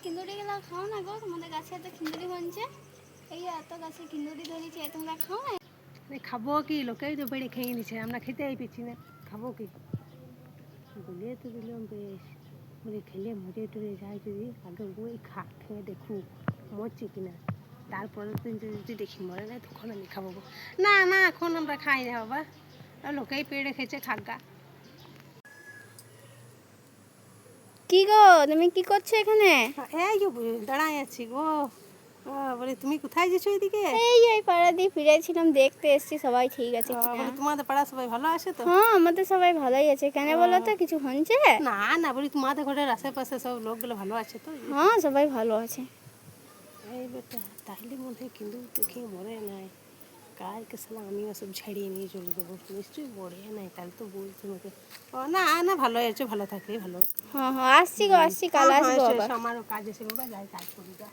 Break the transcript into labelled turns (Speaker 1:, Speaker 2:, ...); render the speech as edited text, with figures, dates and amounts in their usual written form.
Speaker 1: কিন্দুরিগুলো খাও না গো, তোমাদের গাছে এত কিন্দুরি হচ্ছে, এই এত গাছে কিন্দুরি ধরেছে, তোমরা খাও না?
Speaker 2: খাবো কি, লোকেই তো বেড়ে খেয়ে নিচ্ছে, আমরা খেতেই পেছি না, খাবো কি? বলে তো দিলাম বেশ, বলে খেলে মরে টরে যায় যদি আগে ওই খা, খেয়ে দেখুক মরছে কিনা, তারপরের দিন যদি দেখি মরে নাই তখন আমি খাবো। না না, এখন আমরা খাই না বাবা, লোকেই পেড়ে খেয়েছে, খাগা।
Speaker 1: কি গো, তুমি কি করছো এখানে?
Speaker 2: এই যে দাঁড়াই আছি গো। বলে তুমি কোথায় যেছো এদিকে?
Speaker 1: এই পাড়া দিয়ে ফিরেছিলাম, দেখতে এসেছি সবাই ঠিক আছে কিনা।
Speaker 2: বলে তোমাদের পাড়া সবাই ভালো আছে তো?
Speaker 1: হ্যাঁ, আমাদের সবাই ভালোই আছে। কেন বলো তো, কিছু হচ্ছে?
Speaker 2: না না, বলি তোমাদের ঘরের আশেপাশে সব লোকগুলো ভালো আছে তো?
Speaker 1: হ্যাঁ, সবাই ভালো আছে।
Speaker 2: এই বেটা, তাহলে মনে হয় কিন্তু দেখে মরে নাই, কালকে সালা আমি ওসব ছাড়িয়ে নিয়ে চলে যাবো, নিশ্চয়ই মরে নাই, তাহলে তো বলছি তোমাকে। ও না না, ভালো আছে, ভালো থাকলেই ভালো।
Speaker 1: হ্যাঁ হ্যাঁ, আসছি গো, আসছি, কাল আসবো আবার।
Speaker 2: আমারও কাজ এসে বাবা, যাই কাজ করি যা।